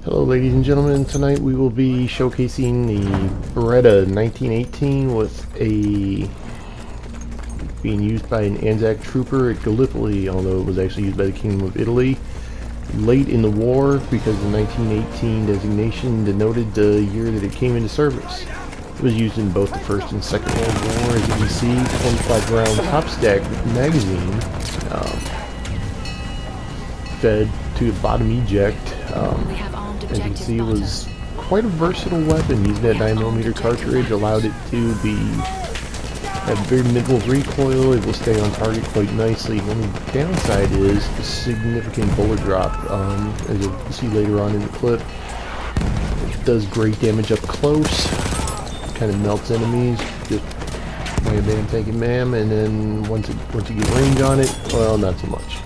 Hello ladies and gentlemen, tonight we will be showcasing the Beretta 1918 with being used by an Anzac trooper at Gallipoli, although it was actually used by the Kingdom of Italy late in the war because the 1918 designation denoted the year that it came into service. It was used in both the First and Second World War. As you can see, 25 round top stack magazine, fed to the bottom eject. As you can see, it was quite a versatile weapon. Using that 9mm cartridge allowed it to have very minimal recoil. It will stay on target quite nicely. The only downside is the significant bullet drop. As you'll see later on in the clip, it does great damage up close. Kind of melts enemies. Just wham bam taking ma'am, and then once you get range on it, well, not so much.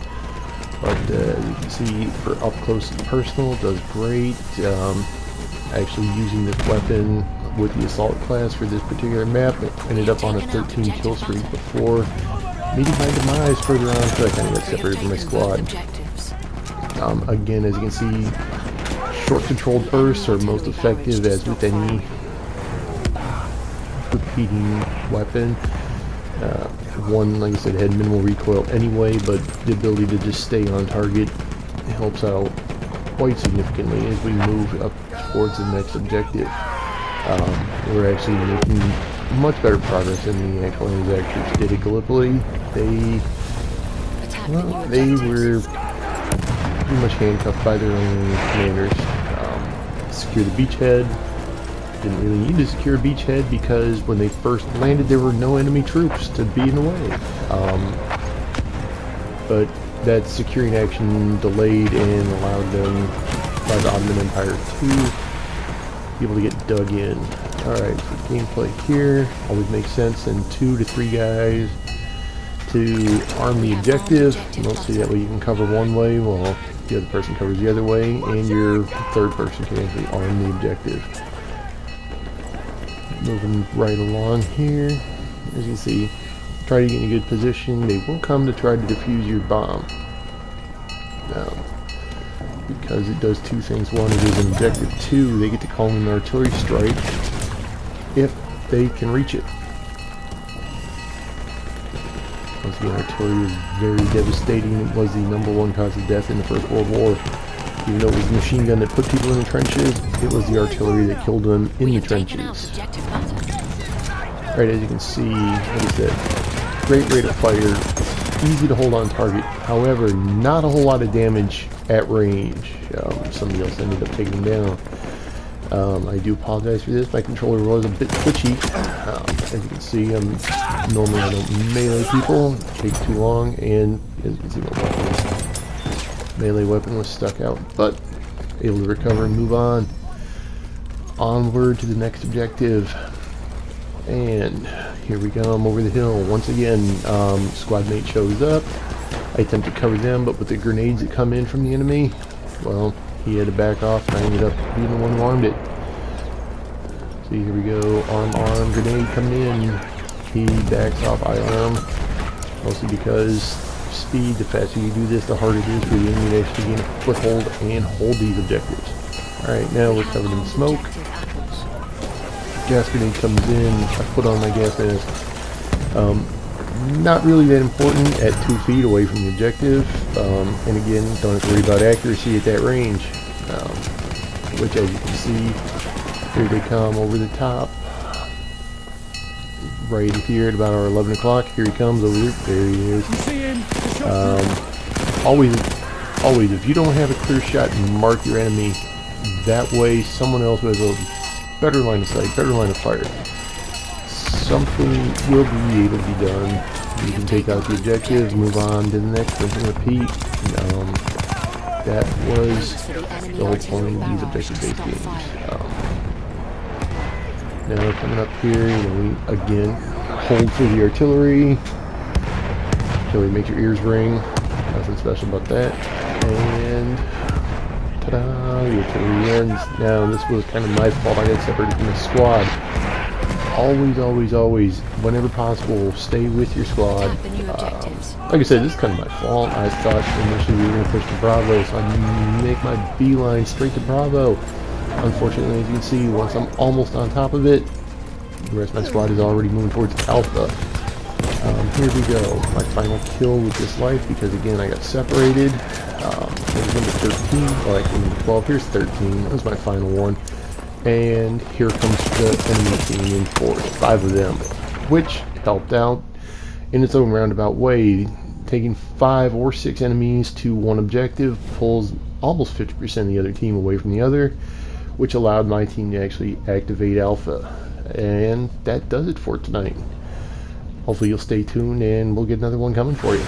But as you can see, for up close and personal, it does great. Actually using this weapon with the assault class for this particular map, it ended up on a 13 kill streak before meeting my demise further on, so I kind of got separated from my squad. Again, as you can see, short controlled bursts are most effective, as with any repeating weapon. One, like I said, had minimal recoil anyway, but the ability to just stay on target helps out quite significantly as we move up towards the next objective. We're actually making much better progress than the actual Anzac troops did at Gallipoli. They were pretty much handcuffed by their own commanders. Secure the beachhead. Didn't really need to secure a beachhead because when they first landed there were no enemy troops to be in the way. But that securing action delayed and allowed them, by the Ottoman Empire, to be able to get dug in. Alright, so gameplay here always makes sense, and 2 to 3 guys to arm the objective. Mostly that way you can cover one way while the other person covers the other way, and your third person can actually arm the objective. Moving right along here, as you can see, try to get in a good position. They will come to try to defuse your bomb. Now, because it does two things. One, it is an objective. Two, they get to call in an artillery strike if they can reach it. Once again, artillery is very devastating. It was the #1 cause of death in the First World War. Even though it was the machine gun that put people in the trenches, it was the artillery that killed them in the trenches. Right, as you can see, like I said, great rate of fire, easy to hold on target. However, not a whole lot of damage at range. Somebody else ended up taking them down. I do apologize for this. My controller was a bit twitchy. As you can see, normally I don't melee people. It takes too long, and as you can see, my melee weapon was stuck out, but able to recover and move on. Onward to the next objective. And here we come over the hill. Once again, squad mate shows up. I attempt to cover them, but with the grenades that come in from the enemy, well, he had to back off, and I ended up being the one who armed it. See, here we go. Arm, grenade coming in. He backs off, I arm. Mostly because speed, the faster you do this, the harder it is for the enemy to actually gain a foothold and hold these objectives. Alright, now we're covered in smoke. Gas grenade comes in. I put on my gas mask. Not really that important at 2 feet away from the objective. And again, don't have to worry about accuracy at that range. Which, as you can see, here they come over the top. Right here at about our 11 o'clock. Here he comes over there. There he is. Always, if you don't have a clear shot, mark your enemy. That way, someone else has a better line of sight, better line of fire. Something will be able to be done. You can take out the objective, move on to the next one, and repeat. That was the whole point of these objective-based games. Now coming up here, we again hold for the artillery. Artillery makes your ears ring. Nothing special about that. And ta-da! The artillery ends. Now this was kind of my fault. I got separated from the squad. always, whenever possible, stay with your squad. Like I said, this is kind of my fault. I thought initially we were going to push to Bravo, so I make my beeline straight to Bravo. Unfortunately, as you can see, once I'm almost on top of it, the rest of my squad is already moving towards Alpha. Here we go. My final kill with this life, because again, I got separated. There's number 13, like number 12, here's 13. That was my final one. And here comes the enemy team in force, 5 of them, which helped out in its own roundabout way. Taking 5 or 6 enemies to one objective pulls almost 50% of the other team away from the other, which allowed my team to actually activate Alpha. And that does it for tonight. Hopefully you'll stay tuned and we'll get another one coming for you.